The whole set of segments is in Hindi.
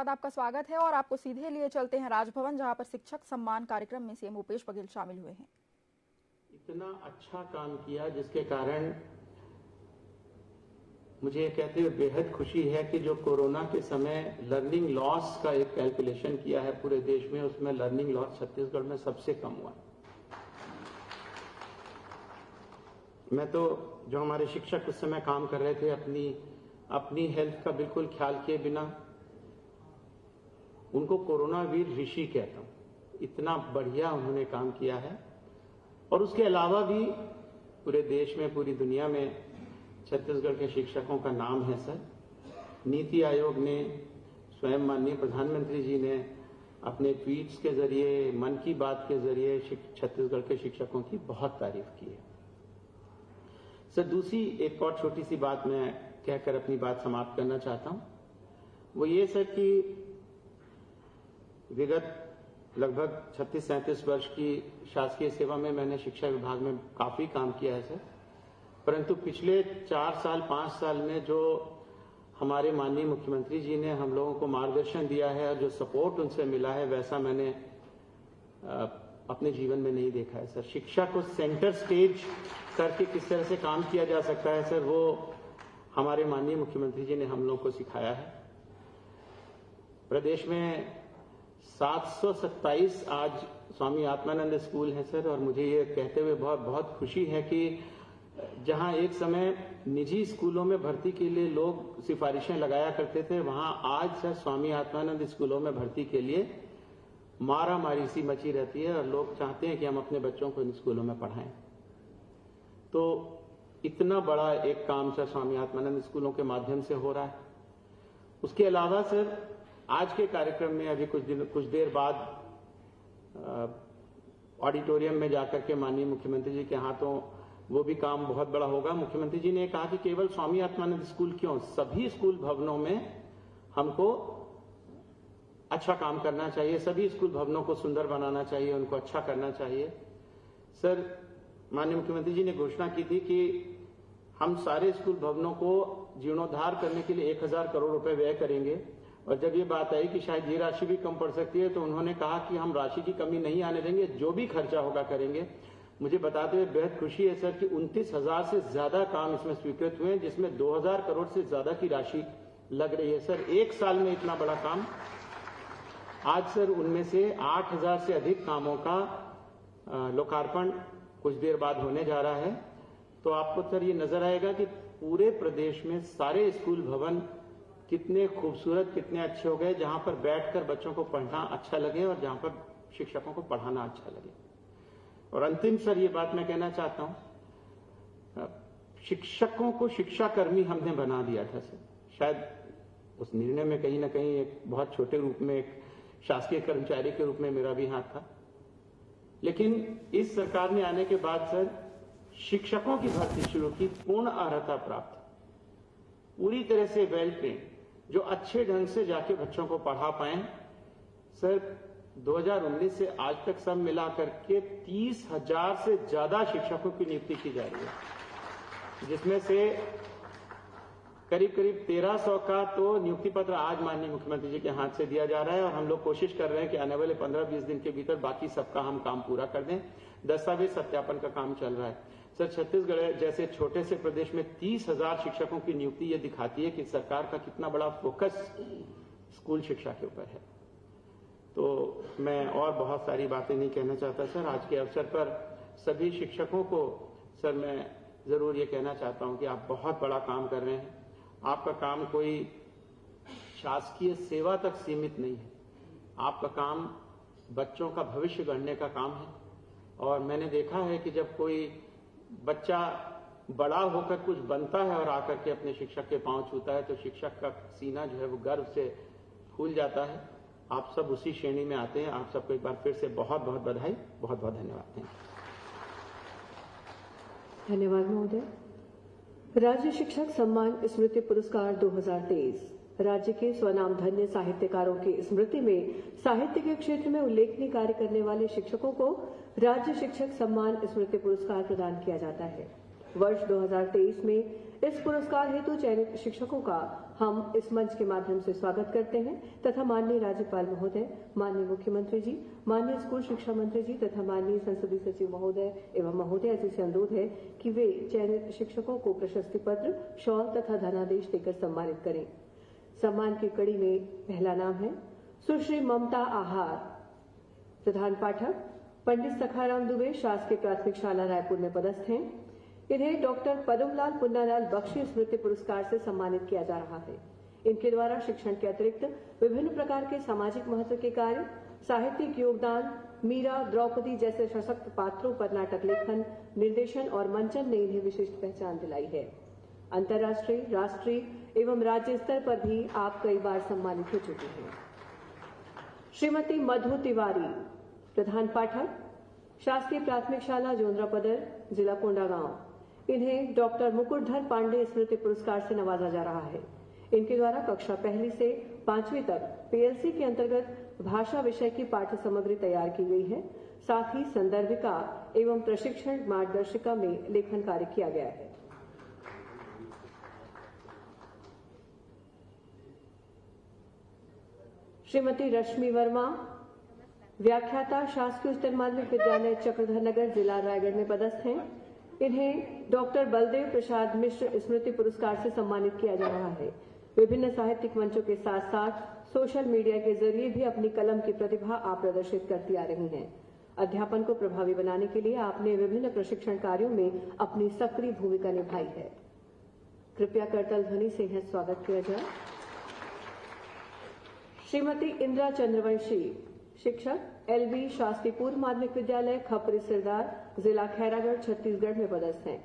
बाद आपका स्वागत है और आपको सीधे लिए चलते हैं राजभवन, जहां पर शिक्षक सम्मान कार्यक्रम में सीएम भूपेश बघेल शामिल हुए हैं। इतना अच्छा काम किया जिसके कारण मुझे ये कहते हुए बेहद खुशी है कि जो कोरोना के समय लर्निंग लॉस का एक कैलकुलेशन किया है पूरे देश में, उसमें लर्निंग लॉस छत्तीसगढ़ में सबसे कम हुआ। मैं तो जो हमारे शिक्षक उस समय काम कर रहे थे अपनी हेल्थ का बिल्कुल ख्याल किए बिना, उनको कोरोना वीर ऋषि कहता हूं। इतना बढ़िया उन्होंने काम किया है। और उसके अलावा भी पूरे देश में, पूरी दुनिया में छत्तीसगढ़ के शिक्षकों का नाम है सर। नीति आयोग ने, स्वयं माननीय प्रधानमंत्री जी ने अपने ट्वीट्स के जरिए, मन की बात के जरिए छत्तीसगढ़ के शिक्षकों की बहुत तारीफ की है। सर, दूसरी एक और छोटी सी बात मैं कहकर अपनी बात समाप्त करना चाहता हूं। वो ये सर कि विगत लगभग 36-37 वर्ष की शासकीय सेवा में मैंने शिक्षा विभाग में काफी काम किया है सर। परंतु पिछले 4 साल 5 साल में जो हमारे माननीय मुख्यमंत्री जी ने हम लोगों को मार्गदर्शन दिया है और जो सपोर्ट उनसे मिला है, वैसा मैंने अपने जीवन में नहीं देखा है सर। शिक्षा को सेंटर स्टेज करके किस तरह से काम किया जा सकता है सर, वो हमारे माननीय मुख्यमंत्री जी ने हम लोगों को सिखाया है। प्रदेश में 727 आज स्वामी आत्मानंद स्कूल है सर। और मुझे ये कहते हुए बहुत खुशी है कि जहां एक समय निजी स्कूलों में भर्ती के लिए लोग सिफारिशें लगाया करते थे, वहां आज सर स्वामी आत्मानंद स्कूलों में भर्ती के लिए मारामारी सी मची रहती है और लोग चाहते हैं कि हम अपने बच्चों को इन स्कूलों में पढ़ाएं। तो इतना बड़ा एक काम सर स्वामी आत्मानंद स्कूलों के माध्यम से हो रहा है। उसके अलावा सर आज के कार्यक्रम में अभी कुछ देर बाद ऑडिटोरियम में जाकर के माननीय मुख्यमंत्री जी के हाथों वो भी काम बहुत बड़ा होगा। मुख्यमंत्री जी ने कहा कि केवल स्वामी आत्मानंद स्कूल क्यों, सभी स्कूल भवनों में हमको अच्छा काम करना चाहिए, सभी स्कूल भवनों को सुंदर बनाना चाहिए, उनको अच्छा करना चाहिए। सर, माननीय मुख्यमंत्री जी ने घोषणा की थी कि हम सारे स्कूल भवनों को जीर्णोद्धार करने के लिए 1000 करोड़ रुपए व्यय करेंगे। और जब ये बात आई कि शायद ये राशि भी कम पड़ सकती है, तो उन्होंने कहा कि हम राशि की कमी नहीं आने देंगे, जो भी खर्चा होगा करेंगे। मुझे बताते हुए बेहद खुशी है सर कि 29,000 से ज्यादा काम इसमें स्वीकृत हुए हैं, जिसमें 2000 करोड़ से ज्यादा की राशि लग रही है सर। एक साल में इतना बड़ा काम। आज सर उनमें से 8000 से अधिक कामों का लोकार्पण कुछ देर बाद होने जा रहा है। तो आपको सर ये नजर आएगा कि पूरे प्रदेश में सारे स्कूल भवन कितने खूबसूरत, कितने अच्छे हो गए, जहां पर बैठकर बच्चों को पढ़ना अच्छा लगे और जहां पर शिक्षकों को पढ़ाना अच्छा लगे। और अंतिम सर ये बात मैं कहना चाहता हूं, शिक्षकों को शिक्षाकर्मी हमने बना दिया था सर। शायद उस निर्णय में कहीं ना कहीं एक बहुत छोटे रूप में एक शासकीय कर्मचारी के रूप में मेरा भी हाथ था। लेकिन इस सरकार ने आने के बाद सर शिक्षकों की भर्ती शुरू की, पूर्ण अर्हता प्राप्त, पूरी तरह से वेल ट्रेन, जो अच्छे ढंग से जाके बच्चों को पढ़ा पाए। सर 2019 से आज तक सब मिलाकर के 30,000 से ज्यादा शिक्षकों की नियुक्ति की जा रही है, जिसमें से करीब 1300 का तो नियुक्ति पत्र आज माननीय मुख्यमंत्री जी के हाथ से दिया जा रहा है। और हम लोग कोशिश कर रहे हैं कि आने वाले 15-20 दिन के भीतर बाकी सबका हम काम पूरा कर दें। दस्तावेज सत्यापन का काम चल रहा है सर। छत्तीसगढ़ जैसे छोटे से प्रदेश में 30,000 शिक्षकों की नियुक्ति ये दिखाती है कि सरकार का कितना बड़ा फोकस स्कूल शिक्षा के ऊपर है। तो मैं और बहुत सारी बातें नहीं कहना चाहता सर। आज के अवसर पर सभी शिक्षकों को सर मैं जरूर ये कहना चाहता हूं कि आप बहुत बड़ा काम कर रहे हैं। आपका काम कोई शासकीय सेवा तक सीमित नहीं है, आपका काम बच्चों का भविष्य गढ़ने का काम है। और मैंने देखा है कि जब कोई बच्चा बड़ा होकर कुछ बनता है और आकर के अपने शिक्षक के पांव छूता है, तो शिक्षक का सीना जो है वो गर्व से फूल जाता है। आप सब उसी श्रेणी में आते हैं। आप सबको एक बार फिर से बहुत बहुत बधाई, बहुत बहुत धन्यवाद। धन्यवाद महोदय। राज्य शिक्षक सम्मान स्मृति पुरस्कार 2023 राज्य के स्वनामधन्य साहित्यकारों की स्मृति में साहित्य के क्षेत्र में उल्लेखनीय कार्य करने वाले शिक्षकों को राज्य शिक्षक सम्मान स्मृति पुरस्कार प्रदान किया जाता है। वर्ष 2023 में इस पुरस्कार हेतु चयनित शिक्षकों का हम इस मंच के माध्यम से स्वागत करते हैं तथा माननीय राज्यपाल महोदय, माननीय मुख्यमंत्री जी, माननीय स्कूल शिक्षा मंत्री जी तथा माननीय संसदीय सचिव महोदय एवं महोदय जी से अनुरोध है कि वे चयनित शिक्षकों को प्रशस्ति पत्र, शॉल तथा धनादेश देकर सम्मानित करें। सम्मान की कड़ी में पहला नाम है सुश्री ममता आहार, प्रधान पाठक पंडित सखाराम दुबे, शासकीय प्राथमिक शाला रायपुर में पदस्थ हैं। इन्हें डॉक्टर पद्मलाल पुन्नालाल बख्शी स्मृति पुरस्कार से सम्मानित किया जा रहा है। इनके द्वारा शिक्षण के अतिरिक्त विभिन्न प्रकार के सामाजिक महत्व के कार्य, साहित्यिक योगदान, मीरा, द्रौपदी जैसे सशक्त पात्रों पर नाटक लेखन, निर्देशन और मंचन ने इन्हें विशिष्ट पहचान दिलाई है। अंतर्राष्ट्रीय, राष्ट्रीय एवं राज्य स्तर पर भी आप कई बार सम्मानित हो चुके हैं। श्रीमती मधु तिवारी, प्रधान पाठक, शासकीय प्राथमिक शाला जोंद्रापदर, जिला कोंडागांव। इन्हें डॉक्टर मुकुटधर पांडे स्मृति पुरस्कार से नवाजा जा रहा है। इनके द्वारा कक्षा 1 से 5वीं तक पीएलसी के अंतर्गत भाषा विषय की पाठ्य सामग्री तैयार की गई है। साथ ही संदर्भिका एवं प्रशिक्षण मार्गदर्शिका में लेखन कार्य किया गया है। श्रीमती रश्मि वर्मा, व्याख्याता, शासकीय उच्चतर माध्यमिक विद्यालय चक्रधर नगर, जिला रायगढ़ में पदस्थ हैं। इन्हें डॉक्टर बलदेव प्रसाद मिश्र स्मृति पुरस्कार से सम्मानित किया जा रहा है। विभिन्न साहित्यिक मंचों के साथ साथ सोशल मीडिया के जरिए भी अपनी कलम की प्रतिभा आप प्रदर्शित करती आ रही हैं। अध्यापन को प्रभावी बनाने के लिए आपने विभिन्न प्रशिक्षण कार्यों में अपनी सक्रिय भूमिका निभाई है। कृपया करतल ध्वनि से इन्हें स्वागत किया जाए। श्रीमती इंदिरा चंद्रवंशी, शिक्षक, एलबी, शासकीय पूर्व माध्यमिक विद्यालय खपरी सिरदार, जिला खैरागढ़, छत्तीसगढ़ में पदस्थ हैं।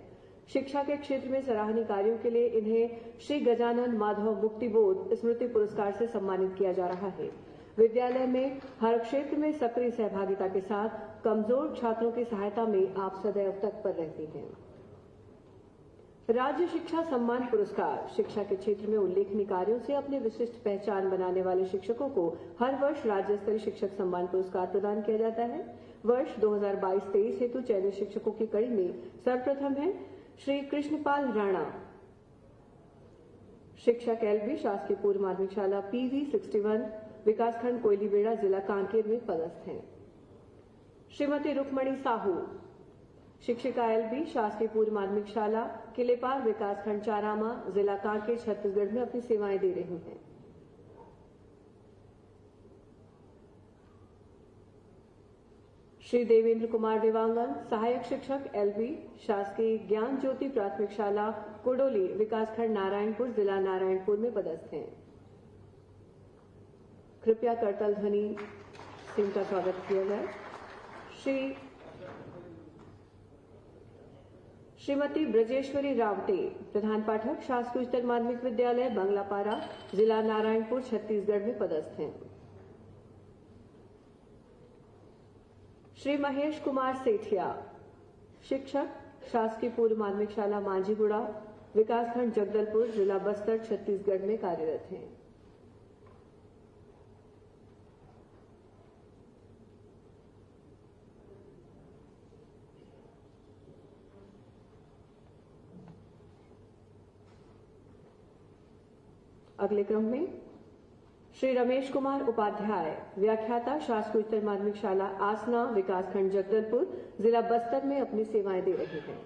शिक्षा के क्षेत्र में सराहनीय कार्यों के लिए इन्हें श्री गजानन माधव मुक्तिबोध स्मृति पुरस्कार से सम्मानित किया जा रहा है। विद्यालय में हर क्षेत्र में सक्रिय सहभागिता के साथ कमजोर छात्रों की सहायता में आप सदैव तत्पर रहती हैं। राज्य शिक्षा सम्मान पुरस्कार शिक्षा के क्षेत्र में उल्लेखनीय कार्यों से अपनी विशिष्ट पहचान बनाने वाले शिक्षकों को हर वर्ष राज्य स्तरीय शिक्षक सम्मान पुरस्कार प्रदान किया जाता है। वर्ष 2022-23 हेतु चयनित शिक्षकों की कड़ी में सर्वप्रथम है श्री कृष्णपाल राणा, शिक्षक एलबी, शासकीय पूर्व माध्यमिक शाला PV 61, विकासखंड कोयलीबेड़ा, जिला कांकेर में पदस्थ हैं। श्रीमती रुक्मणी साहू, शिक्षिका एलबी, शासकीय पूर्व माध्यमिक शाला किलेपार, विकासखंड चारामा, जिला कांकेर, छत्तीसगढ़ में अपनी सेवाएं दे रही हैं। श्री देवेंद्र कुमार देवांगन, सहायक शिक्षक एलबी, शासकीय ज्ञान ज्योति प्राथमिक शाला कोडोली, विकासखंड नारायणपुर, जिला नारायणपुर में पदस्थ हैं। कृपया करतल ध्वनि से इनका स्वागत किया जाए। श्रीमती ब्रजेश्वरी रावटे, प्रधान पाठक, शासकीय उच्चतर माध्यमिक विद्यालय बंगलापारा, जिला नारायणपुर, छत्तीसगढ़ में पदस्थ हैं। श्री महेश कुमार सेठिया, शिक्षक, शासकीय पूर्व माध्यमिक शाला मांझीगुड़ा, विकासखंड जगदलपुर, जिला बस्तर, छत्तीसगढ़ में कार्यरत हैं। अगले क्रम में श्री रमेश कुमार उपाध्याय, व्याख्याता, शासकीय उच्चतर माध्यमिक शाला आसना, विकासखंड जगदलपुर, जिला बस्तर में अपनी सेवाएं दे रहे हैं।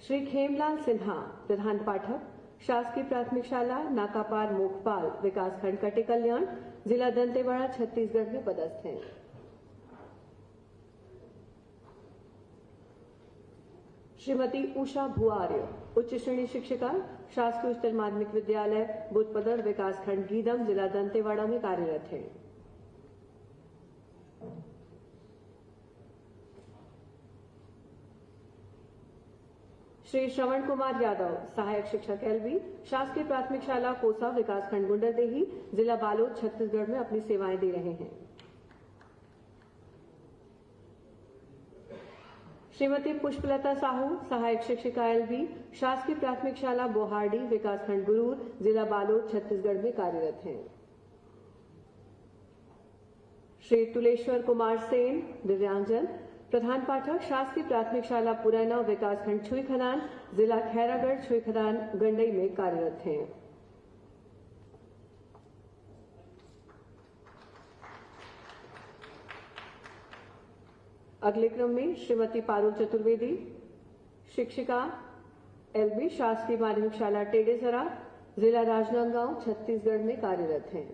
श्री खेमलाल सिन्हा, प्रधान पाठक, शासकीय प्राथमिक शाला नाकापार मोखपाल, विकासखंड कटे कल्याण, जिला दंतेवाड़ा, छत्तीसगढ़ में पदस्थ हैं। श्रीमती उषा भुआर्य, उच्च श्रेणी शिक्षिका, शासकीय उच्चतर माध्यमिक विद्यालय बुधपदर, विकासखंड गीदम, जिला दंतेवाड़ा में कार्यरत हैं। श्री श्रवण कुमार यादव, सहायक शिक्षक एलबी, शासकीय प्राथमिक शाला कोसा, विकासखंड गुंडरदेही, जिला बालोद, छत्तीसगढ़ में अपनी सेवाएं दे रहे हैं। श्रीमती पुष्पलता साहू, सहायक शिक्षिका एलबी, शासकीय प्राथमिक शाला बोहारडी, विकासखंड गुरूर, जिला बालोद, छत्तीसगढ़ में कार्यरत हैं। श्री तुलेश्वर कुमार सेन, दिव्यांगजन, प्रधान पाठक शासकीय प्राथमिक शाला पुरैना विकासखंड छुई खदान जिला खैरागढ़ छुई खदान गंडई में कार्यरत हैं। अगले क्रम में श्रीमती पारुल चतुर्वेदी शिक्षिका एलबी शासकीय माध्यमिक शाला टेडेसरा जिला राजनांदगांव छत्तीसगढ़ में कार्यरत हैं।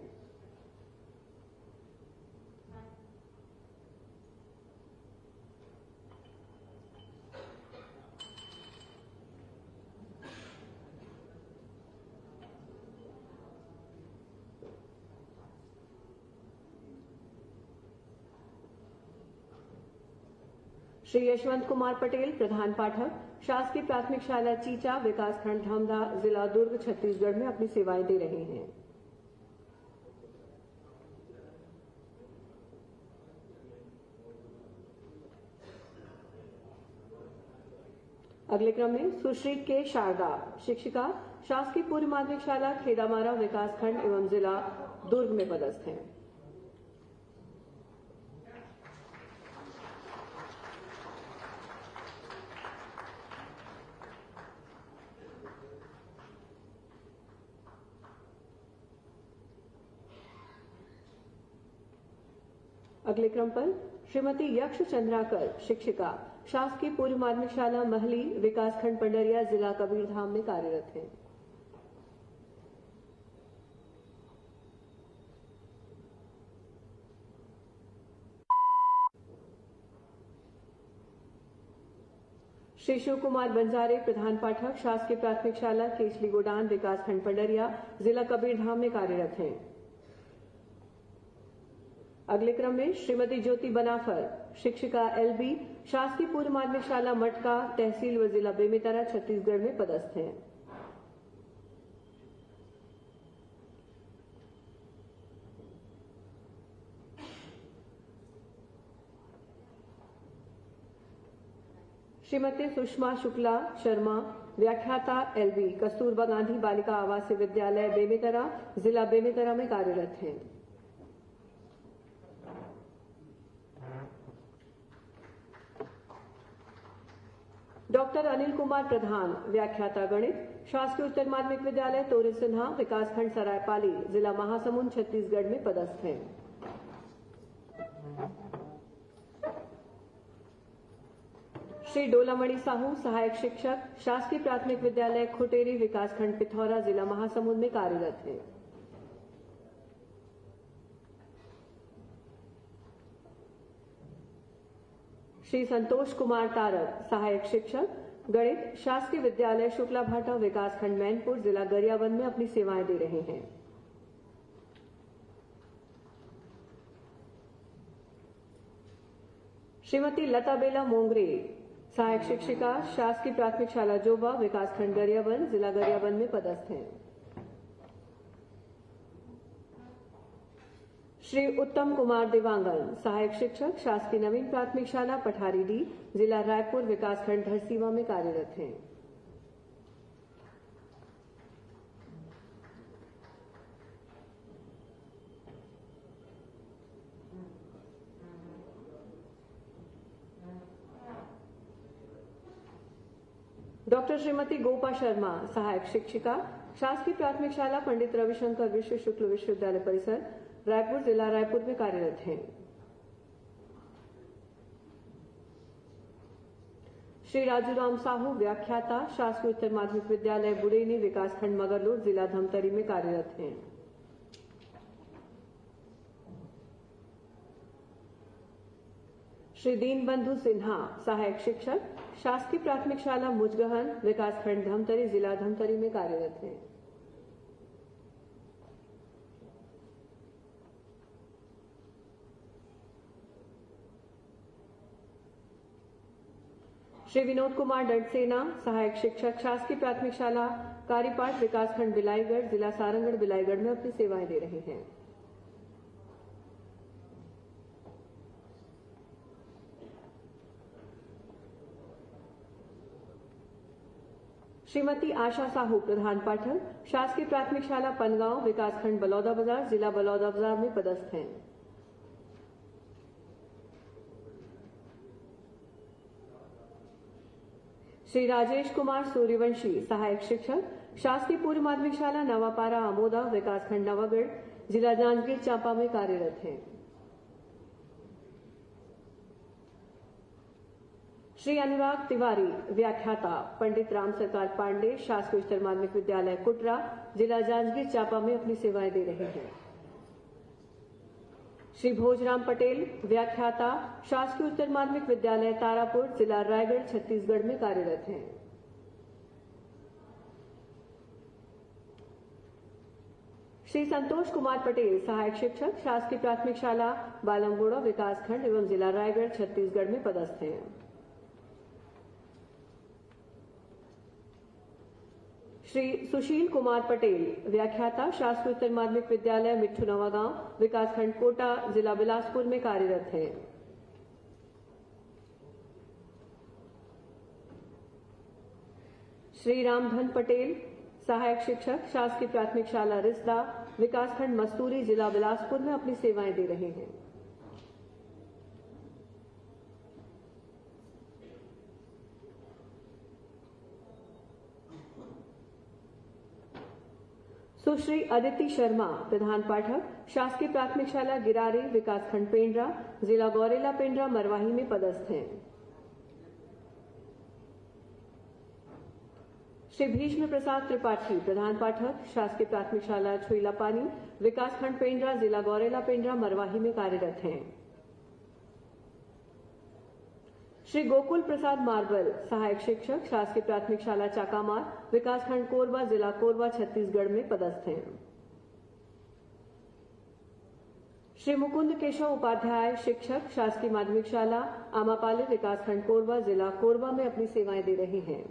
श्री यशवंत कुमार पटेल प्रधान पाठक शासकीय प्राथमिक शाला चीचा विकासखंड धमधा जिला दुर्ग छत्तीसगढ़ में अपनी सेवाएं दे रहे हैं। अगले क्रम में सुश्री के शारदा शिक्षिका शासकीय पूर्व माध्यमिक शाला खेदामारा विकासखंड एवं जिला दुर्ग में पदस्थ हैं। अगले क्रम पर श्रीमती यक्ष चंद्राकर शिक्षिका शासकीय पूर्व माध्यमिक शाला महली विकासखंड पंडरिया जिला कबीरधाम में कार्यरत हैं। श्री शिव कुमार बंजारे प्रधान पाठक शासकीय प्राथमिक शाला केचली गोडान विकासखंड पंडरिया जिला कबीरधाम में कार्यरत हैं। अगले क्रम में श्रीमती ज्योति बनाफर शिक्षिका एलबी शासकीय पूर्व माध्यमिक शाला मटका तहसील व जिला बेमेतरा छत्तीसगढ़ में पदस्थ हैं। श्रीमती सुषमा शुक्ला शर्मा व्याख्याता एलबी कस्तूरबा गांधी बालिका आवासीय विद्यालय बेमेतरा जिला बेमेतरा में कार्यरत हैं। डॉक्टर अनिल कुमार प्रधान व्याख्याता गणित शासकीय उच्च माध्यमिक विद्यालय तोरे सिन्हा विकासखंड सरायपाली जिला महासमुंद छत्तीसगढ़ में पदस्थ हैं। श्री डोलामणि साहू सहायक शिक्षक शासकीय प्राथमिक विद्यालय खुटेरी विकासखंड पिथौरा जिला महासमुंद में कार्यरत हैं। श्री संतोष कुमार तारक सहायक शिक्षक गणित शासकीय विद्यालय शुक्ला भाटा विकासखंड मैनपुर जिला गरियाबंद में अपनी सेवाएं दे रहे हैं। श्रीमती लता बेला मोंगरे सहायक शिक्षिका शासकीय प्राथमिक शाला जोबा विकासखंड गरियाबंद जिला गरियाबंद में पदस्थ हैं। श्री उत्तम कुमार देवांगन सहायक शिक्षक शासकीय नवीन प्राथमिक शाला पठारी डी जिला रायपुर विकासखंड धरसीवा में कार्यरत हैं। डॉक्टर श्रीमती गोपा शर्मा सहायक शिक्षिका शासकीय प्राथमिक शाला पंडित रविशंकर विश्व शुक्ल विश्वविद्यालय परिसर रायपुर जिला रायपुर में कार्यरत हैं। श्री राजूराम साहू व्याख्याता शासकीय उत्तर माध्यमिक विद्यालय बुडेनी विकासखंड मगरलोड जिला धमतरी में कार्यरत हैं। श्री दीनबंधु सिन्हा सहायक शिक्षक शासकीय प्राथमिक शाला मुजगहन विकासखंड धमतरी जिला धमतरी में कार्यरत हैं। श्री विनोद कुमार डडसेना सहायक शिक्षक शासकीय प्राथमिक शाला कारीपाट विकासखंड बिलाईगढ़ जिला सारंगढ़ बिलाईगढ़ में अपनी सेवाएं दे रहे हैं। श्रीमती आशा साहू प्रधान पाठक शासकीय प्राथमिक शाला पनगांव विकासखंड बलौदा बाजार जिला बलौदा बाजार में पदस्थ हैं। श्री राजेश कुमार सूर्यवंशी, सहायक शिक्षक, शासकीय पूर्व माध्यमिक शाला नवापारा आमोदा, विकासखंड नवागढ़, जिला जांजगीर चांपा में कार्यरत हैं। श्री अनुराग तिवारी, व्याख्याता, पंडित राम सरकार पांडे, शासकीय उच्चतर माध्यमिक विद्यालय कुटरा, जिला जांजगीर चांपा में अपनी सेवाएं दे रहे हैं। श्री भोजराम पटेल, व्याख्याता, शासकीय उच्चतर माध्यमिक विद्यालय तारापुर, जिला रायगढ़, छत्तीसगढ़ में कार्यरत हैं। श्री संतोष कुमार पटेल, सहायक शिक्षक, शासकीय प्राथमिक शाला बालमगोड़ा, विकासखंड एवं जिला रायगढ़, छत्तीसगढ़ में पदस्थ हैं। श्री सुशील कुमार पटेल, व्याख्याता, शासकीय उच्चतर माध्यमिक विद्यालय मिट्ठू नवागांव, विकासखंड कोटा, जिला बिलासपुर में कार्यरत हैं। श्री रामधन पटेल, सहायक शिक्षक, शासकीय प्राथमिक शाला रिस्दा, विकासखंड मस्तूरी, जिला बिलासपुर में अपनी सेवाएं दे रहे हैं। सुश्री अदिति शर्मा, प्रधान पाठक, शासकीय प्राथमिक शाला गिरारे, विकासखंड पेंड्रा, जिला गौरेला पेंड्रा मरवाही में पदस्थ हैं। श्री भीष्म प्रसाद त्रिपाठी, प्रधान पाठक, शासकीय प्राथमिक शाला छुईला पानी, विकासखंड पेंड्रा, जिला गौरेला पेंड्रा मरवाही में कार्यरत हैं। श्री गोकुल प्रसाद मार्बल, सहायक शिक्षक, शासकीय प्राथमिक शाला चाकामार, विकासखंड कोरबा, जिला कोरबा, छत्तीसगढ़ में पदस्थ हैं। श्री मुकुंद केशव उपाध्याय, शिक्षक, शासकीय माध्यमिक शाला आमापाले, विकासखंड कोरबा, जिला कोरबा में अपनी सेवाएं दे रहे हैं।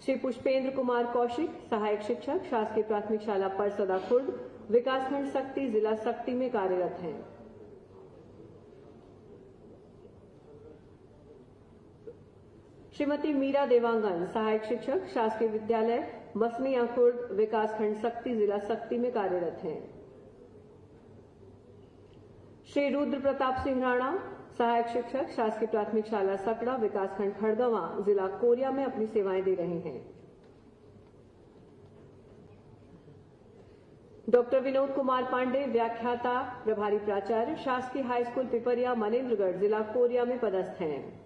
श्री पुष्पेंद्र कुमार कौशिक, सहायक शिक्षक, शासकीय प्राथमिक शाला परसदा खुर्द, विकासखंड सक्ती, जिला सक्ती में कार्यरत हैं। श्रीमती मीरा देवांगन, सहायक शिक्षक, शासकीय विद्यालय मसनिया खुर्द, विकासखंड सक्ती, जिला सक्ती में कार्यरत हैं। श्री रुद्र प्रताप सिंह राणा, सहायक शिक्षक, शासकीय प्राथमिक शाला सकड़ा, विकासखंड खड़गवां, जिला कोरिया में अपनी सेवाएं दे रहे हैं। डॉक्टर विनोद कुमार पांडे, व्याख्याता, प्रभारी प्राचार्य, शासकीय हाई स्कूल पिपरिया, मनेन्द्रगढ़, जिला कोरिया में पदस्थ हैं।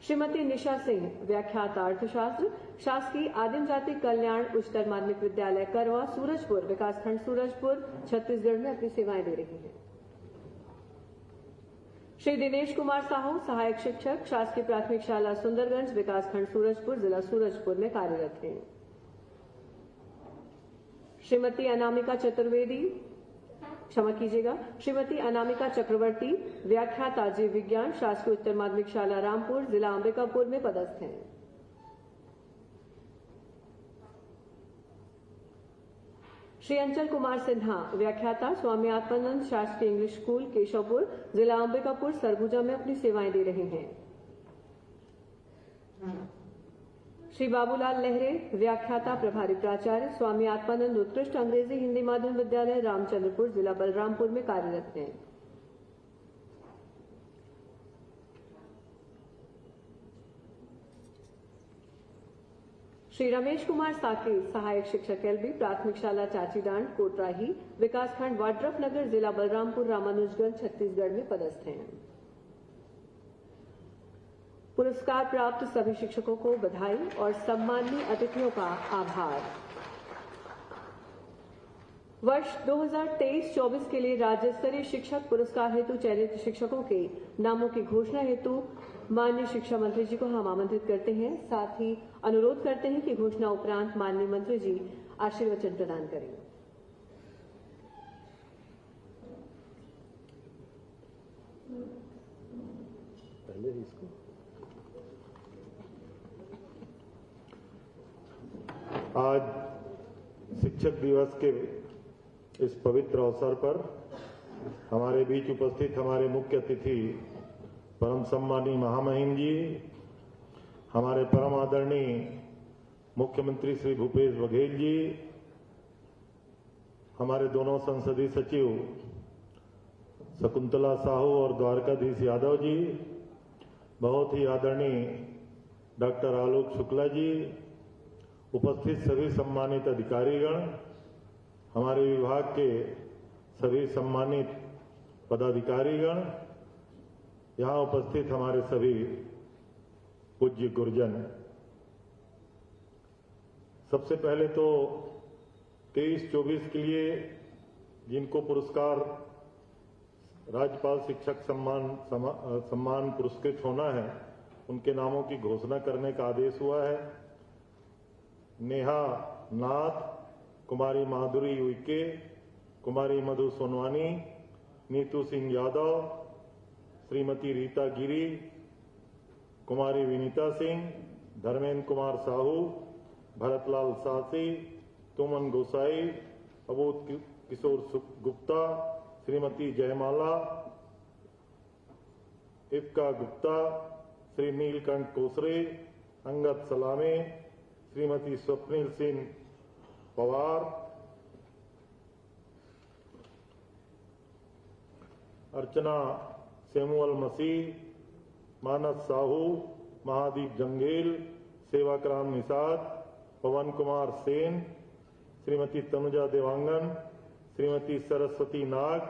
श्रीमती निशा सिंह, व्याख्याता, अर्थशास्त्र, शासकीय आदिम जाति कल्याण उच्चतर माध्यमिक विद्यालय करवा, सूरजपुर, विकासखंड सूरजपुर, छत्तीसगढ़ में अपनी सेवाएं दे रही हैं। श्री दिनेश कुमार साहू, सहायक शिक्षक, शासकीय प्राथमिक शाला सुंदरगंज, विकासखंड सूरजपुर, जिला सूरजपुर में कार्यरत हैं। श्रीमती अनामिका चतुर्वेदी, क्षमा कीजिएगा, श्रीमती अनामिका चक्रवर्ती, व्याख्याता, जीव विज्ञान, शासकीय उच्चतर माध्यमिक शाला रामपुर, जिला अंबिकापुर में पदस्थ हैं। श्री अंचल कुमार सिन्हा, व्याख्याता, स्वामी आत्मानंद शासकीय इंग्लिश स्कूल केशवपुर, जिला अंबिकापुर सरगुजा में अपनी सेवाएं दे रहे हैं। श्री बाबूलाल लहरे, व्याख्याता, प्रभारी प्राचार्य, स्वामी आत्मानंद उत्कृष्ट अंग्रेजी हिंदी माध्यम विद्यालय रामचंद्रपुर, जिला बलरामपुर में कार्यरत हैं। श्री रमेश कुमार साके, सहायक शिक्षक एलबी, प्राथमिक शाला चाचीडांड, कोटराही, विकासखंड वाड्रफ नगर, जिला बलरामपुर, रामानुजगंज, छत्तीसगढ़ में पदस्थ हैं। पुरस्कार प्राप्त सभी शिक्षकों को बधाई और सम्माननीय अतिथियों का आभार। वर्ष 2023-24 के लिए राज्य स्तरीय शिक्षक पुरस्कार हेतु चयनित शिक्षकों के नामों की घोषणा हेतु माननीय शिक्षा मंत्री जी को हम आमंत्रित करते हैं। साथ ही अनुरोध करते हैं कि घोषणा उपरांत माननीय मंत्री जी आशीर्वचन प्रदान करें। आज शिक्षक दिवस के इस पवित्र अवसर पर हमारे बीच उपस्थित हमारे मुख्य अतिथि परम सम्मानीय महामहिम जी, हमारे परम आदरणीय मुख्यमंत्री श्री भूपेश बघेल जी, हमारे दोनों संसदीय सचिव शकुंतला साहू और द्वारकाधीश यादव जी, बहुत ही आदरणीय डॉक्टर आलोक शुक्ला जी, उपस्थित सभी सम्मानित अधिकारीगण, हमारे विभाग के सभी सम्मानित पदाधिकारीगण, यहाँ उपस्थित हमारे सभी पूज्य गुरुजन। सबसे पहले तो 23-24 के लिए जिनको पुरस्कार राज्यपाल शिक्षक सम्मान पुरस्कृत होना है, उनके नामों की घोषणा करने का आदेश हुआ है। नेहा नाथ, कुमारी माधुरी उइके, कुमारी मधु सोनवानी, नीतू सिंह यादव, श्रीमती रीता गिरी, कुमारी विनीता सिंह, धर्मेंद्र कुमार साहू, भरतलाल सासी, तुमन गोसाई, अबोध किशोर गुप्ता, श्रीमती जयमाला, इफ्का गुप्ता, श्री नीलकंठ कोसरे, अंगद सलामे, श्रीमती स्वप्निल सिंह पवार, अर्चना सेमुअल मसीह, मानस साहू, महादीप जंगेल, सेवाक्राम निषाद, पवन कुमार सेन, श्रीमती तनुजा देवांगन, श्रीमती सरस्वती नाग,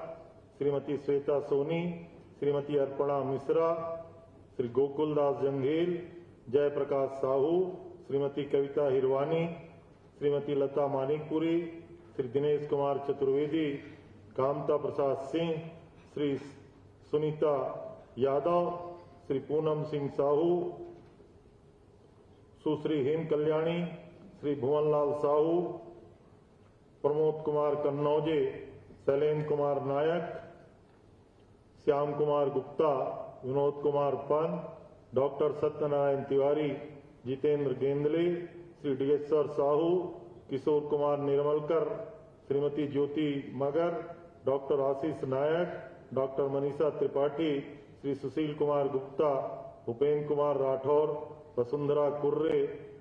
श्रीमती श्वेता सोनी, श्रीमती अर्पणा मिश्रा, श्री गोकुलदास जंगेल, जयप्रकाश साहू, श्रीमती कविता हिरवानी, श्रीमती लता मानिकपुरी, श्री दिनेश कुमार चतुर्वेदी, कामता प्रसाद सिंह, श्री सुनीता यादव, श्री पूनम सिंह साहू, सुश्री हेम कल्याणी, श्री भुवनलाल साहू, प्रमोद कुमार कन्नौजे, शैलेंद्र कुमार नायक, श्याम कुमार गुप्ता, विनोद कुमार पंत, डॉक्टर सत्यनारायण तिवारी, जितेंद्र गेंदले, श्री डिगेश्वर साहू, किशोर कुमार निर्मलकर, श्रीमती ज्योति मगर, डॉक्टर आशीष नायक, डॉक्टर मनीषा त्रिपाठी, श्री सुशील कुमार गुप्ता, भूपेन्द्र कुमार राठौर, वसुंधरा कुर्रे,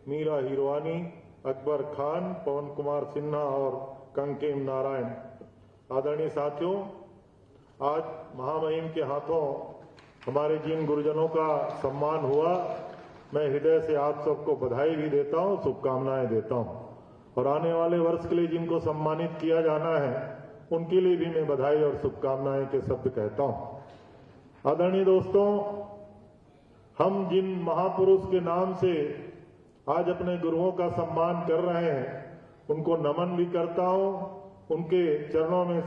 मीरा हिरवानी, अकबर खान, पवन कुमार सिन्हा और कंकेम नारायण। आदरणीय साथियों, आज महामहिम के हाथों हमारे जिन गुरुजनों का सम्मान हुआ, मैं हृदय से आप सबको बधाई भी देता हूं, शुभकामनाएं देता हूं, और आने वाले वर्ष के लिए जिनको सम्मानित किया जाना है उनके लिए भी मैं बधाई और शुभकामनाएं के शब्द कहता हूं। आदरणीय दोस्तों, हम जिन महापुरुष के नाम से आज अपने गुरुओं का सम्मान कर रहे हैं, उनको नमन भी करता हूं, उनके चरणों में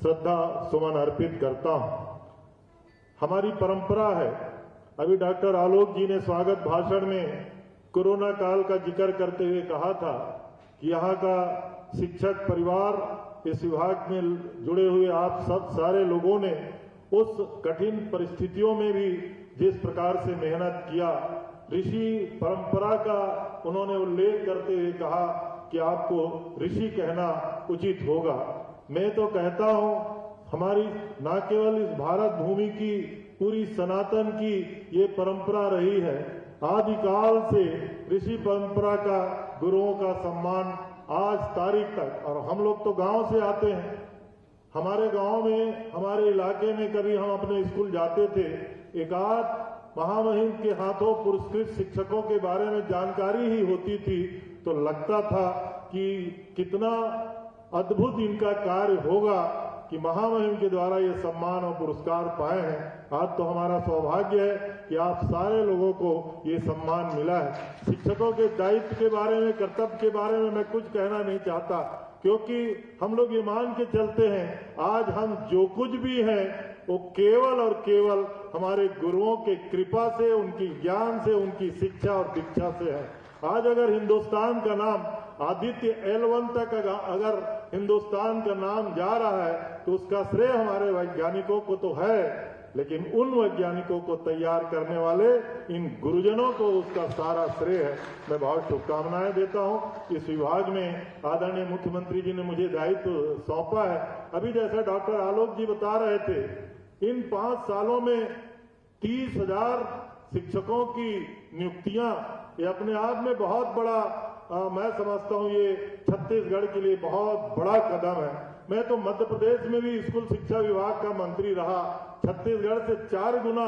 श्रद्धा सुमन अर्पित करता हूं। हमारी परंपरा है, अभी डॉक्टर आलोक जी ने स्वागत भाषण में कोरोना काल का जिक्र करते हुए कहा था कि यहाँ का शिक्षक परिवार, इस विभाग में जुड़े हुए आप सब सारे लोगों ने उस कठिन परिस्थितियों में भी जिस प्रकार से मेहनत किया, ऋषि परंपरा का उन्होंने उल्लेख करते हुए कहा कि आपको ऋषि कहना उचित होगा। मैं तो कहता हूं, हमारी न केवल इस भारत भूमि की, पूरी सनातन की ये परंपरा रही है, आदिकाल से ऋषि परंपरा का, गुरुओं का सम्मान आज तारीख तक। और हम लोग तो गांव से आते हैं, हमारे गांव में, हमारे इलाके में कभी हम अपने स्कूल जाते थे, एक आध महामहिम के हाथों पुरस्कृत शिक्षकों के बारे में जानकारी ही होती थी तो लगता था कि कितना अद्भुत इनका कार्य होगा कि महामहिम के द्वारा ये सम्मान और पुरस्कार पाए हैं। आज तो हमारा सौभाग्य है कि आप सारे लोगों को ये सम्मान मिला है। शिक्षकों के दायित्व के बारे में, कर्तव्य के बारे में मैं कुछ कहना नहीं चाहता, क्योंकि हम लोग ये मान के चलते हैं, आज हम जो कुछ भी हैं वो केवल और केवल हमारे गुरुओं के कृपा से, उनकी ज्ञान से, उनकी शिक्षा और दीक्षा से है। आज अगर हिंदुस्तान का नाम आदित्य L1 तक अगर हिंदुस्तान का नाम जा रहा है तो उसका श्रेय हमारे वैज्ञानिकों को तो है, लेकिन उन वैज्ञानिकों को तैयार करने वाले इन गुरुजनों को उसका सारा श्रेय है। मैं बहुत शुभकामनाएं देता हूं। इस विभाग में आदरणीय मुख्यमंत्री जी ने मुझे दायित्व सौंपा है। अभी जैसा डॉक्टर आलोक जी बता रहे थे, इन 5 सालों में 30,000 शिक्षकों की नियुक्तियां, ये अपने आप में बहुत बड़ा मैं समझता हूं ये छत्तीसगढ़ के लिए बहुत बड़ा कदम है। मैं तो मध्य प्रदेश में भी स्कूल शिक्षा विभाग का मंत्री रहा। छत्तीसगढ़ से 4 गुना,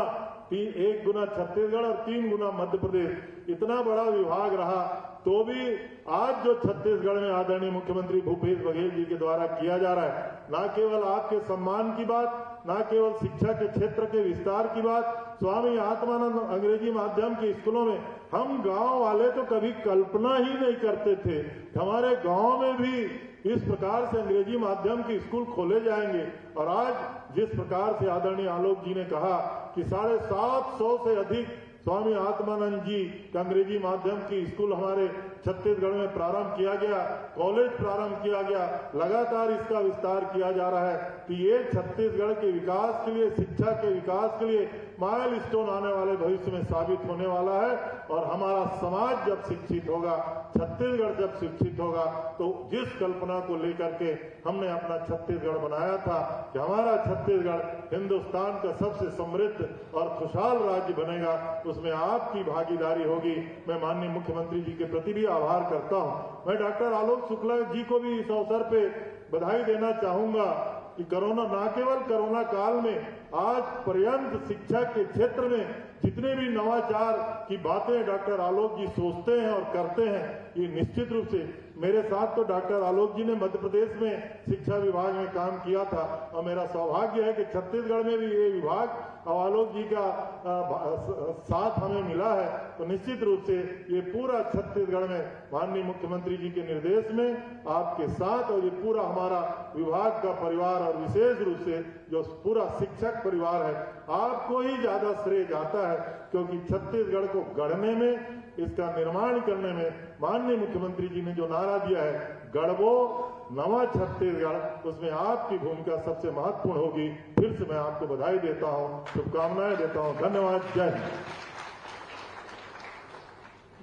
1 गुना छत्तीसगढ़ और 3 गुना मध्य प्रदेश, इतना बड़ा विभाग रहा। तो भी आज जो छत्तीसगढ़ में आदरणीय मुख्यमंत्री भूपेश बघेल जी के द्वारा किया जा रहा है, न केवल आपके सम्मान की बात, न केवल शिक्षा के क्षेत्र के विस्तार की बात, स्वामी आत्मानंद अंग्रेजी माध्यम के स्कूलों में हम गांव वाले तो कभी कल्पना ही नहीं करते थे। हमारे गांव में भी इस प्रकार से अंग्रेजी माध्यम के स्कूल खोले जाएंगे। और आज जिस प्रकार से आदरणीय आलोक जी ने कहा कि 750 से अधिक स्वामी आत्मानंद जी का अंग्रेजी माध्यम की स्कूल हमारे छत्तीसगढ़ में प्रारंभ किया गया, कॉलेज प्रारंभ किया गया, लगातार इसका विस्तार किया जा रहा है। तो ये छत्तीसगढ़ के विकास के लिए, शिक्षा के विकास के लिए माइलस्टोन आने वाले भविष्य में साबित होने वाला है। और हमारा समाज जब शिक्षित होगा, छत्तीसगढ़ जब शिक्षित होगा, तो जिस कल्पना को लेकर के हमने अपना छत्तीसगढ़ बनाया था कि हमारा छत्तीसगढ़ हिंदुस्तान का सबसे समृद्ध और खुशहाल राज्य बनेगा, उसमें आपकी भागीदारी होगी। मैं माननीय मुख्यमंत्री जी के प्रति भी आभार करता हूं। मैं डॉक्टर आलोक शुक्ला जी को भी इस अवसर पे बधाई देना चाहूंगा कि कोरोना, न केवल कोरोना काल में, आज पर्यंत शिक्षा के क्षेत्र में जितने भी नवाचार की बातें डॉक्टर आलोक जी सोचते हैं और करते हैं, ये निश्चित रूप से मेरे साथ तो डॉक्टर आलोक जी ने मध्य प्रदेश में शिक्षा विभाग में काम किया था, और मेरा सौभाग्य है कि छत्तीसगढ़ में भी ये विभाग और आलोक जी का साथ हमें मिला है। तो निश्चित रूप से ये पूरा छत्तीसगढ़ में माननीय मुख्यमंत्री जी के निर्देश में आपके साथ, और ये पूरा हमारा विभाग का परिवार और विशेष रूप से जो पूरा शिक्षक परिवार है, आपको ही ज्यादा श्रेय जाता है, क्योंकि छत्तीसगढ़ को गढ़ने में, इसका निर्माण करने में माननीय मुख्यमंत्री जी ने जो नारा दिया है, गढ़बो नवा छत्तीसगढ़, उसमें आपकी भूमिका सबसे महत्वपूर्ण होगी। फिर से मैं आपको बधाई देता हूं, शुभकामनाएं देता हूं। धन्यवाद। जय हिंद।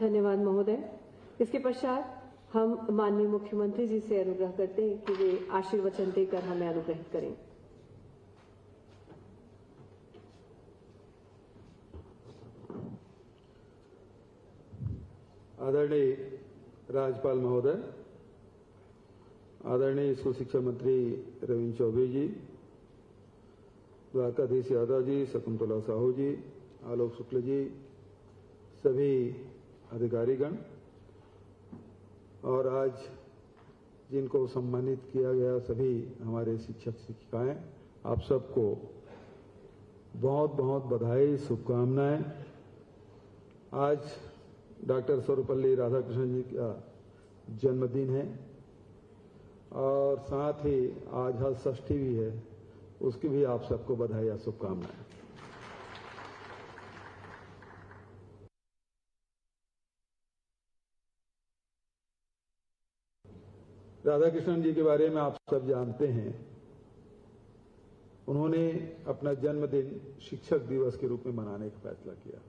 धन्यवाद महोदय। इसके पश्चात हम माननीय मुख्यमंत्री जी से अनुग्रह करते हैं कि वे आशीर्वचन देकर हमें अनुग्रहित करें। आदरणीय राज्यपाल महोदय, आदरणीय स्कूल शिक्षा मंत्री रविंद्र चौबे जी, द्वारकाधीश यादव जी, शकुंतला साहू जी, आलोक शुक्ल जी, सभी अधिकारीगण, और आज जिनको सम्मानित किया गया सभी हमारे शिक्षक शिक्षिकाएं, आप सबको बहुत बहुत बधाई, शुभकामनाएं। आज डॉक्टर सर्वपल्ली राधाकृष्णन जी का जन्मदिन है, और साथ ही आज हज षष्ठी भी है, उसकी भी आप सबको बधाई और शुभकामनाएं। राधाकृष्णन जी के बारे में आप सब जानते हैं, उन्होंने अपना जन्मदिन शिक्षक दिवस के रूप में मनाने का फैसला किया।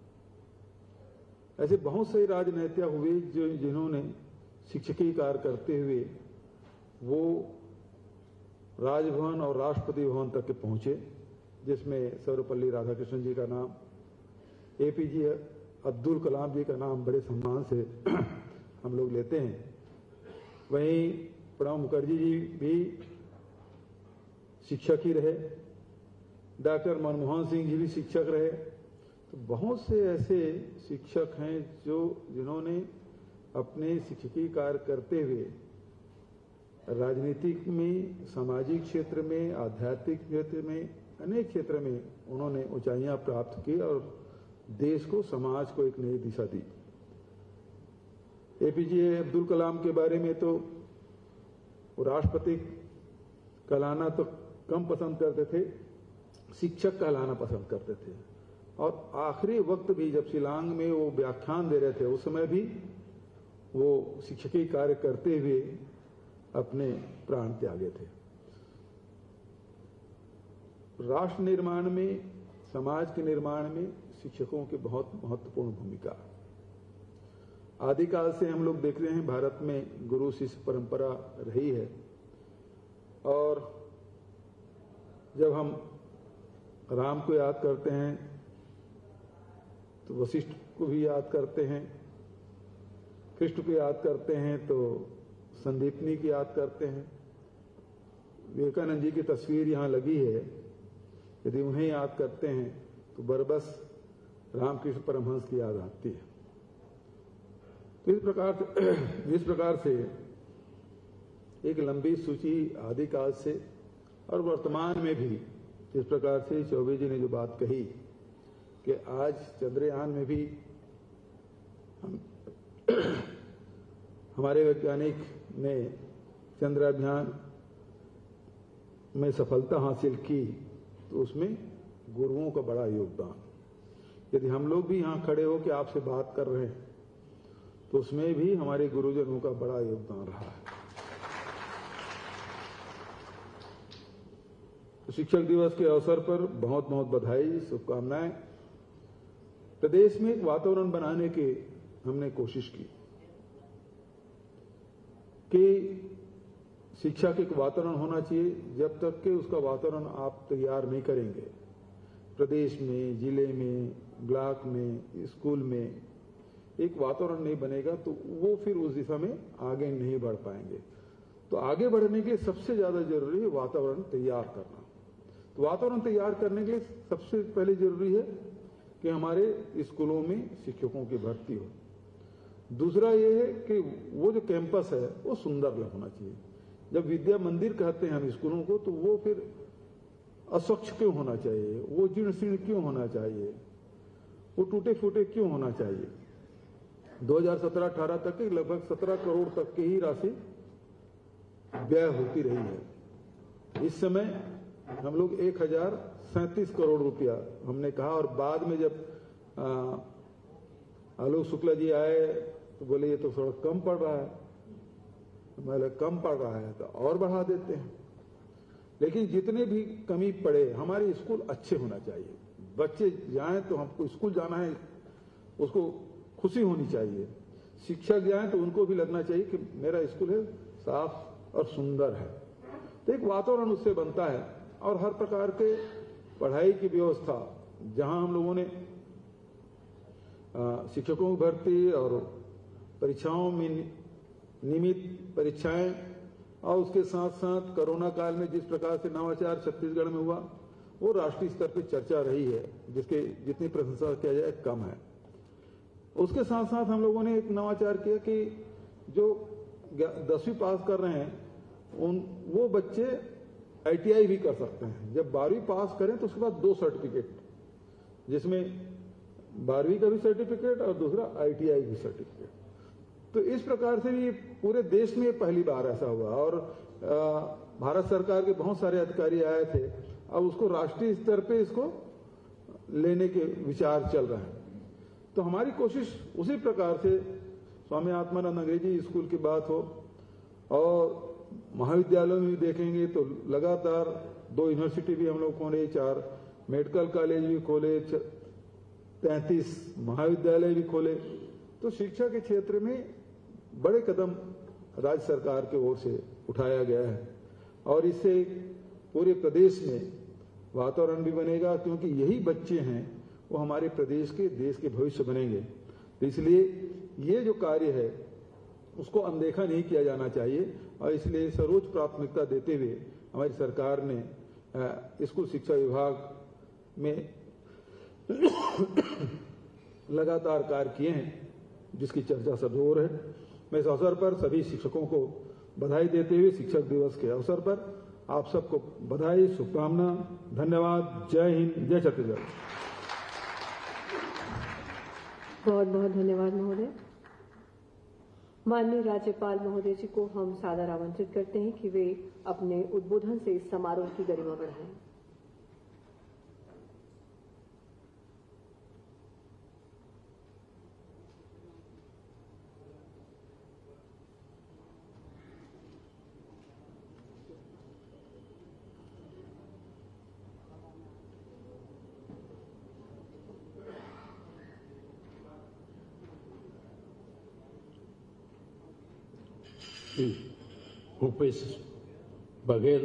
ऐसे बहुत से राजनेता हुए जिन्होंने शिक्षकीय कार्य करते हुए वो राजभवन और राष्ट्रपति भवन तक के पहुंचे, जिसमें सर्वपल्ली राधाकृष्णन जी का नाम, एपीजे अब्दुल कलाम जी का नाम बड़े सम्मान से हम लोग लेते हैं। वहीं प्रणब मुखर्जी जी भी शिक्षक ही रहे, डॉक्टर मनमोहन सिंह जी भी शिक्षक रहे। तो बहुत से ऐसे शिक्षक हैं जिन्होंने अपने शिक्षकीय कार्य करते हुए राजनीतिक में, सामाजिक क्षेत्र में, आध्यात्मिक क्षेत्र में, अनेक क्षेत्र में उन्होंने ऊंचाइयां प्राप्त की और देश को, समाज को एक नई दिशा दी। एपीजे अब्दुल कलाम के बारे में तो राष्ट्रपति कहलाना तो कम पसंद करते थे, शिक्षक कहलाना पसंद करते थे। और आखिरी वक्त भी जब शिलांग में वो व्याख्यान दे रहे थे, उस समय भी वो शिक्षकीय कार्य करते हुए अपने प्राण त्यागे थे। राष्ट्र निर्माण में, समाज के निर्माण में शिक्षकों की बहुत महत्वपूर्ण भूमिका। आदिकाल से हम लोग देख रहे हैं भारत में गुरु शिष्य परंपरा रही है, और जब हम राम को याद करते हैं तो वशिष्ठ को भी याद करते हैं, कृष्ण को याद करते हैं तो संदीपनी की याद करते हैं। विवेकानंद जी की तस्वीर यहाँ लगी है, यदि उन्हें याद करते हैं तो बरबस रामकृष्ण परमहंस की याद आती है। तो इस प्रकार से एक लंबी सूची आदिकाल से और वर्तमान में भी जिस प्रकार से चौबे जी ने जो बात कही कि आज चंद्रयान में भी हमारे वैज्ञानिक ने चंद्राभियान में सफलता हासिल की, तो उसमें गुरुओं का बड़ा योगदान। यदि हम लोग भी यहाँ खड़े हो के आपसे बात कर रहे हैं तो उसमें भी हमारे गुरुजनों का बड़ा योगदान रहा है। शिक्षक दिवस के अवसर पर बहुत बहुत बधाई, शुभकामनाएं। प्रदेश में एक वातावरण बनाने की हमने कोशिश की कि शिक्षा का एक वातावरण होना चाहिए। जब तक कि उसका वातावरण आप तैयार नहीं करेंगे, प्रदेश में, जिले में, ब्लॉक में, स्कूल में एक वातावरण नहीं बनेगा तो वो फिर उस दिशा में आगे नहीं बढ़ पाएंगे। तो आगे बढ़ने के लिए सबसे ज्यादा जरूरी है वातावरण तैयार करना। तो वातावरण तैयार करने के लिए सबसे पहले जरूरी है कि हमारे स्कूलों में शिक्षकों की भर्ती हो। दूसरा ये है कि वो जो कैंपस है वो सुंदर होना चाहिए। जब विद्या मंदिर कहते हैं हम स्कूलों को, तो वो फिर अस्वच्छ क्यों होना चाहिए, वो जीर्ण शीर्ण क्यों होना चाहिए, वो टूटे फूटे क्यों होना चाहिए। 2017-18 तक लगभग 17 करोड़ तक की ही राशि व्यय होती रही है। इस समय हम लोग 1037 करोड़ रुपया हमने कहा, और बाद में जब आलोक शुक्ला जी आए तो बोले ये तो थोड़ा कम पड़ रहा है। मतलब कम पड़ रहा है तो और बढ़ा देते हैं। लेकिन जितने भी कमी पड़े, हमारे स्कूल अच्छे होना चाहिए। बच्चे जाएं तो हमको स्कूल जाना है, उसको खुशी होनी चाहिए। शिक्षक जाएं तो उनको भी लगना चाहिए कि मेरा स्कूल है, साफ और सुंदर है। तो एक वातावरण उससे बनता है। और हर प्रकार के पढ़ाई की व्यवस्था, जहां हम लोगों ने शिक्षकों की भर्ती और परीक्षाओं में नियमित परीक्षाएं, और उसके साथ साथ कोरोना काल में जिस प्रकार से नवाचार छत्तीसगढ़ में हुआ, वो राष्ट्रीय स्तर पर चर्चा रही है, जिसके जितनी प्रशंसा किया जाए कम है। उसके साथ साथ हम लोगों ने एक नवाचार किया कि जो 10वीं पास कर रहे हैं वो बच्चे ITI भी कर सकते हैं। जब 12वीं पास करें तो उसके बाद 2 सर्टिफिकेट, जिसमें 12वीं का भी सर्टिफिकेट और दूसरा ITI भी सर्टिफिकेट। तो इस प्रकार से भी पूरे देश में पहली बार ऐसा हुआ। और भारत सरकार के बहुत सारे अधिकारी आए थे, अब उसको राष्ट्रीय स्तर पे इसको लेने के विचार चल रहे हैं। तो हमारी कोशिश उसी प्रकार से स्वामी आत्मानंद अंग्रेजी स्कूल की बात हो, और महाविद्यालयों में भी देखेंगे तो लगातार 2 यूनिवर्सिटी भी हम लोग खोले, 4 मेडिकल कॉलेज भी खोले, 33 महाविद्यालय भी खोले। तो शिक्षा के क्षेत्र में बड़े कदम राज्य सरकार की ओर से उठाया गया है, और इससे पूरे प्रदेश में वातावरण भी बनेगा, क्योंकि यही बच्चे हैं वो हमारे प्रदेश के, देश के भविष्य बनेंगे। तो इसलिए ये जो कार्य है उसको अनदेखा नहीं किया जाना चाहिए, और इसलिए सर्वोच्च प्राथमिकता देते हुए हमारी सरकार ने स्कूल शिक्षा विभाग में लगातार कार्य किए हैं, जिसकी चर्चा सब हो रही है। मैं इस अवसर पर सभी शिक्षकों को बधाई देते हुए शिक्षक दिवस के अवसर पर आप सबको बधाई, शुभकामना, धन्यवाद। जय हिंद, जय छत्तीसगढ़। बहुत बहुत धन्यवाद महोदय। माननीय राज्यपाल महोदय जी को हम सादर आमंत्रित करते हैं कि वे अपने उद्बोधन से इस समारोह की गरिमा बढ़ाएं। Bhupesh Baghel,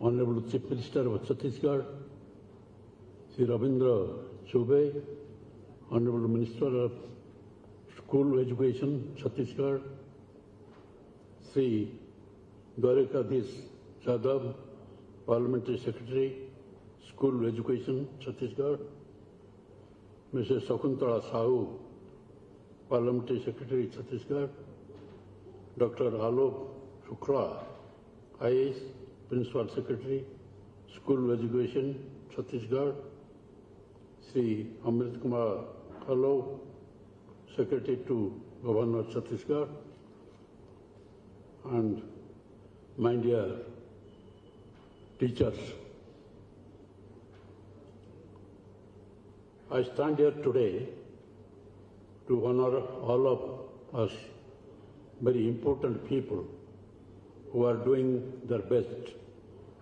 Honorable Chief Minister of Chhattisgarh, Sri Ravindra Choube, Honorable Minister of School Education, Chhattisgarh, Sri Dwarakadhish Jadhav, Parliamentary Secretary, School Education, Chhattisgarh; Mrs. Shakuntala Sahu, Parliamentary Secretary, Chhattisgarh; Dr. Alok Shukla, IAS, Principal Secretary, School Education, Chhattisgarh; Sri Amrit Kumar Kalo, Secretary to Governor Chhattisgarh; and my dear teachers, I stand here today to honor all of us, very important people who are doing their best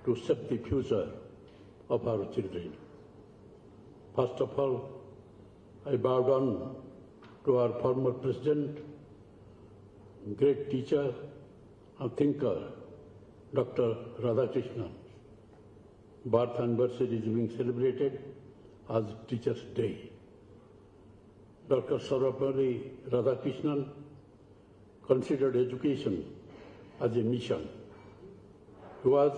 to shape the future of our children. First of all, I bow down to our former president, great teacher and thinker, Dr. Radhakrishnan. Birth anniversary is being celebrated as Teachers' Day. Dr. Sarvapalli Radhakrishnan considered education as a mission. He was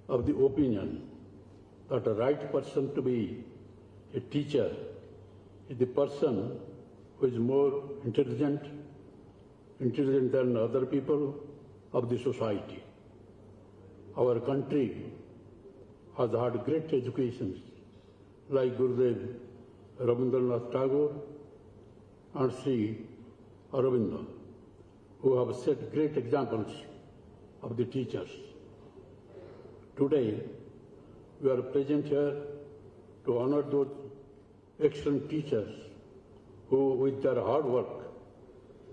of the opinion that the right person to be a teacher is the person who is more intelligent than other people of the society. Our country has had great educations like Gurudev Rabindranath Tagore and Sri Aurobindo, who have set great examples of the teachers. Today, we are present here to honor those excellent teachers who, with their hard work,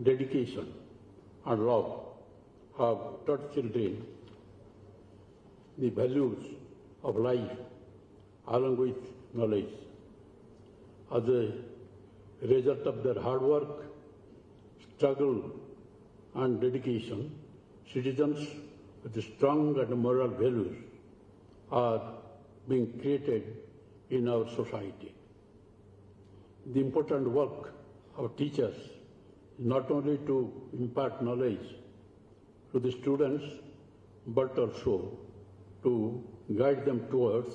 dedication, and love, have taught children the values of life along with knowledge. As a result of their hard work, struggle, and dedication, citizens with strong and moral values are being created in our society. The important work of teachers is not only to impart knowledge to the students, but also to guide them towards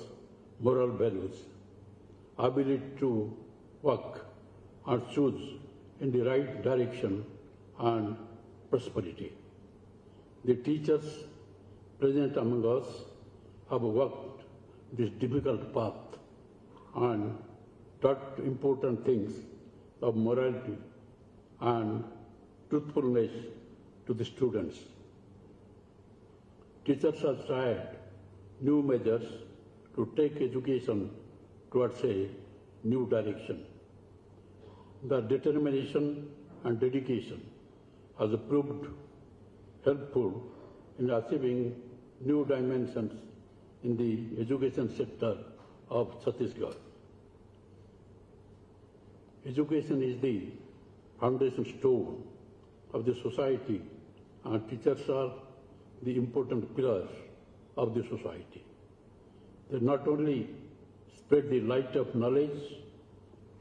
moral values, ability to work and choose in the right direction and prosperity. The teachers present among us have walked this difficult path and taught important things of morality and truthfulness to the students. Teachers have tried new measures to take education towards a new direction. The determination and dedication has proved helpful in achieving new dimensions in the education sector of Chhattisgarh. Education is the foundation stone of the society, and teachers are the important pillars of the society. They not only spread the light of knowledge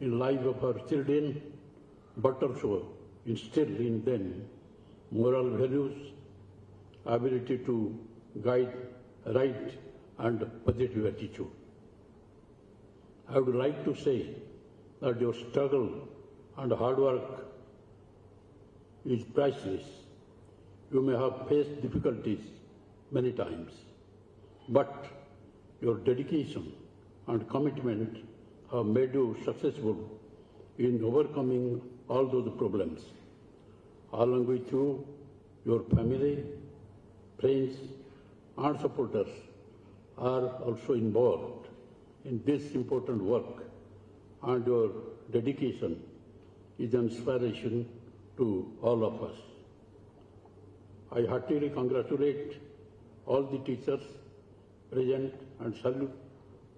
in life of our children, but also instill in them moral values, ability to guide right and positive attitude. I would like to say that your struggle and hard work is priceless. You may have faced difficulties many times, but your dedication and commitment have made you successful in overcoming all those problems. Along with you, your family, friends, and supporters are also involved in this important work, and your dedication is an inspiration to all of us. I heartily congratulate all the teachers present and salute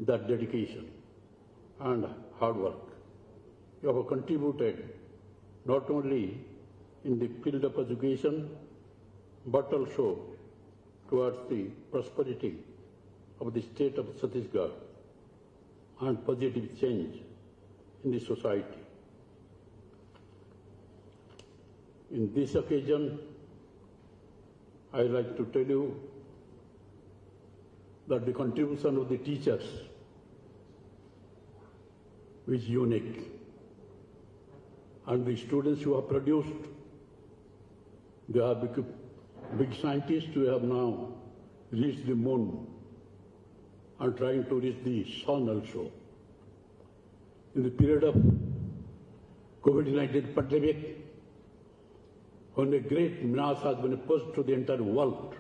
their dedication and hard work. You have contributed not only in the field of education, but also towards the prosperity of the state of Chhattisgarh and positive change in the society. In this occasion, I would like to tell you that the contribution of the teachers is unique. And the students who have produced, they are big scientists who have now reached the moon and trying to reach the sun also. In the period of COVID-19 pandemic, when a great menace has been posed to the entire world,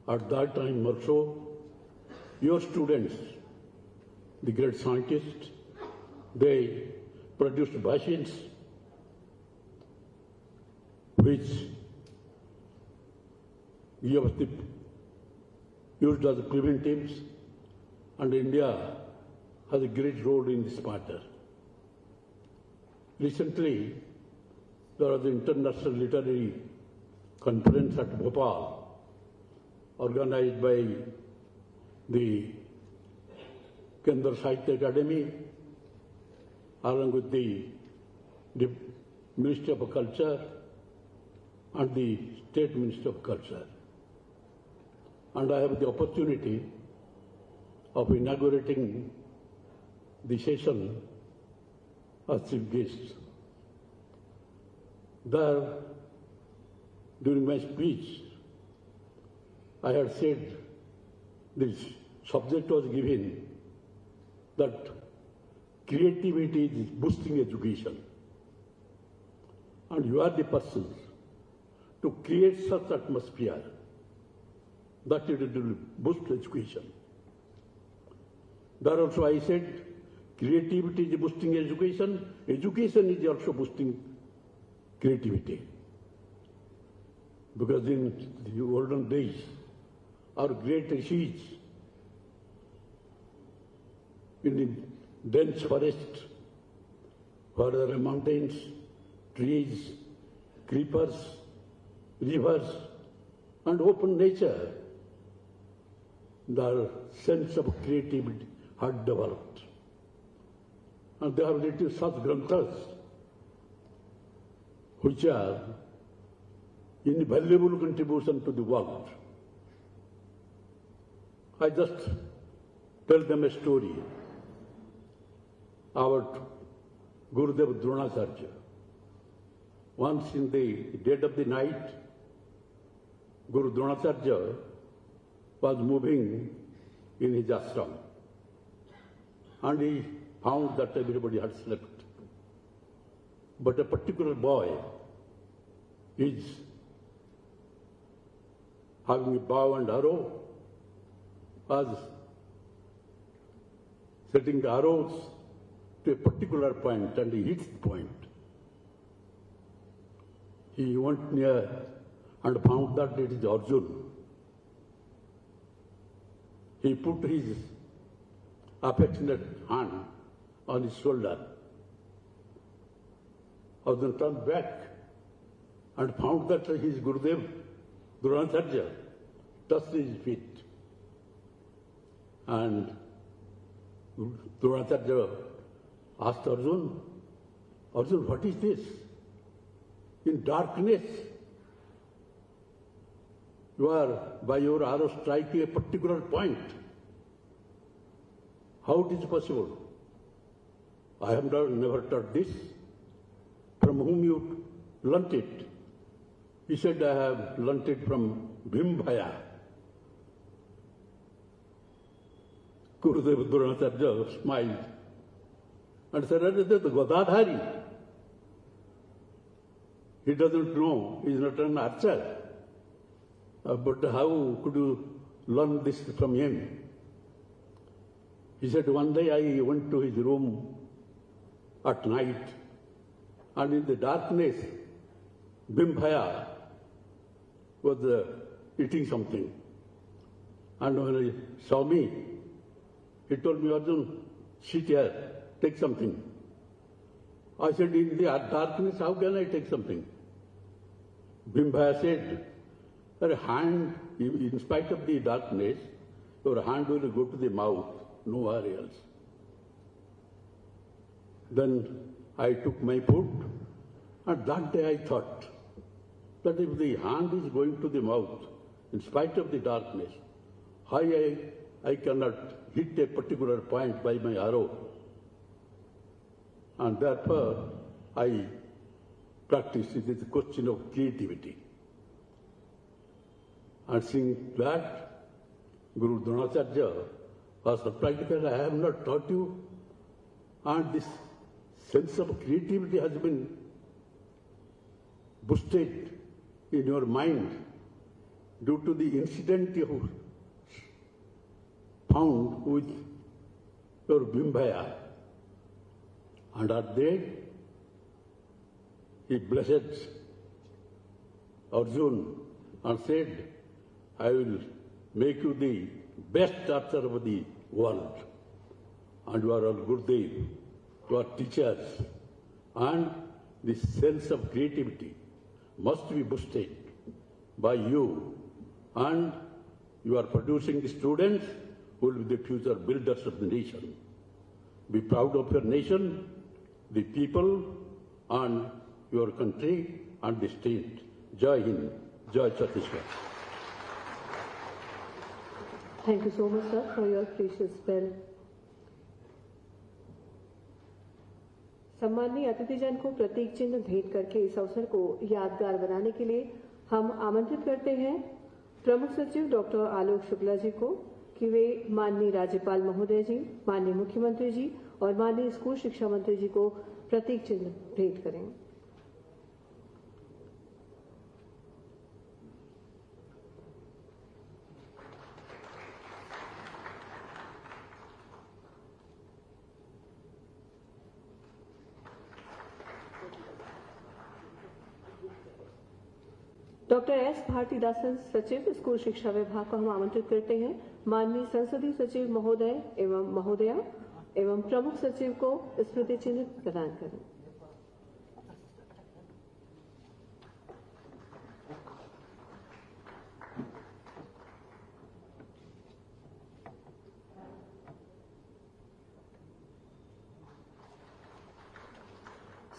at that time also, your students, the great scientists, they produced vaccines which used as preventives, and India has a great role in this matter. Recently, there was an international literary conference at Bhopal, organized by the Kendra Sahitya Academy, along with the Ministry of Culture and the State Ministry of Culture. And I have the opportunity of inaugurating the session as chief guest. There, during my speech, I had said this subject was given that creativity is boosting education. And you are the person to create such atmosphere that it will boost education. There also I said creativity is boosting education, education is also boosting creativity. Because in the olden days, our great rishis in the dense forest, where there are mountains, trees, creepers, rivers, and open nature, their sense of creativity had developed. And they have written such granthas which are invaluable contribution to the world. I just tell them a story about Gurudev Dronacharya. Once in the dead of the night, Guru Dronacharya was moving in his ashram, and he found that everybody had slept. But a particular boy is having a bow and arrow, was setting the arrows to a particular point, and he hits the point. He went near and found that it is Arjuna. He put his affectionate hand on his shoulder. Arjuna turned back and found that his Gurudev, Dronacharya, touched his feet. And Dronacharya asked Arjuna, Arjuna, what is this? In darkness, you are by your arrow striking a particular point. How it is possible? I have never taught this. From whom you learnt it? He said, I have learnt it from Bhimbhaya. Gurudev Dronacharya smiled and said, the Godadhari. He doesn't know, he is not an archer. But how could you learn this from him? He said, one day I went to his room at night, and in the darkness, Bhimbhaya was eating something. And when he saw me, he told me, Arjuna, sit here, take something. I said, in the darkness, how can I take something? Bhimbhaya said, your hand, in spite of the darkness, your hand will go to the mouth, nowhere else. Then I took my food, and that day I thought that if the hand is going to the mouth, in spite of the darkness, I cannot hit a particular point by my arrow. And therefore, I practice it is a question of creativity. And seeing that, Guru Dronacharya was surprised because I have not taught you, and this sense of creativity has been boosted in your mind due to the incident you found with your Bimbhaya. And at that, he blessed Arjun and said, I will make you the best archer of the world. And you are all Gurudev, you are teachers. And this sense of creativity must be boosted by you. And you are producing students who will be the future builders of the nation. Be proud of your nation, the people, and your country and the state. Jai Hind, Jai Chhattisgarh. Thank you so much, sir, for your precious spell. सम्माननीय अतिथिजन को प्रतीक चिन्ह भेंट करके इस अवसर को यादगार बनाने के लिए हम आमंत्रित करते हैं प्रमुख सचिव डॉक्टर आलोक शुक्ला जी को कि वे माननीय राज्यपाल महोदय जी, माननीय मुख्यमंत्री जी और माननीय स्कूल शिक्षा मंत्री जी को प्रतीक चिन्ह भेंट करें। डॉक्टर एस भारतीदासन सचिव स्कूल शिक्षा विभाग को हम आमंत्रित करते हैं माननीय संसदीय सचिव महोदय एवं महोदया एवं प्रमुख सचिव को स्मृति चिन्ह प्रदान करें।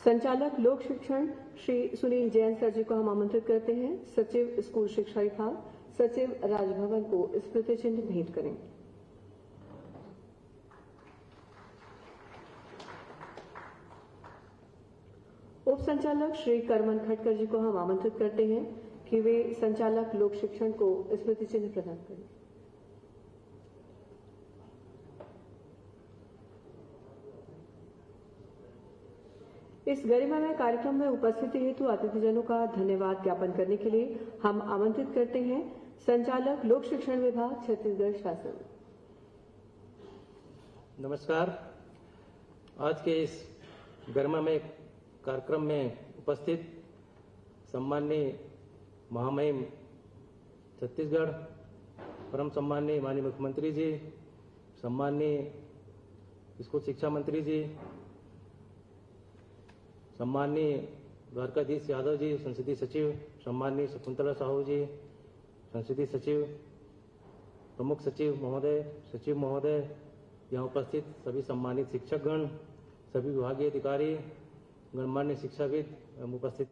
संचालक लोक शिक्षण श्री सुनील जैन सर जी को हम आमंत्रित करते हैं सचिव स्कूल शिक्षा विभाग, सचिव राजभवन को स्मृति चिन्ह भेंट करें। उप संचालक श्री करमन खटकर जी को हम आमंत्रित करते हैं कि वे संचालक लोक शिक्षण को स्मृति चिन्ह प्रदान करें। इस गरिमामय कार्यक्रम में उपस्थिति हेतु अतिथिजनों का धन्यवाद ज्ञापन करने के लिए हम आमंत्रित करते हैं संचालक लोक शिक्षण विभाग छत्तीसगढ़ शासन। नमस्कार। आज के इस गरिमामय कार्यक्रम में उपस्थित सम्माननीय महामहिम छत्तीसगढ़, परम सम्माननीय माननीय मुख्यमंत्री जी, सम्माननीय स्कूल शिक्षा मंत्री जी, सम्माननीय द्वारकाधीश यादव जी संसदीय सचिव, सम्माननीय शकुंतला साहू जी संसदीय सचिव, प्रमुख सचिव महोदय, यहाँ उपस्थित सभी सम्मानित शिक्षकगण, सभी विभागीय अधिकारी, गणमान्य शिक्षाविद एवं उपस्थित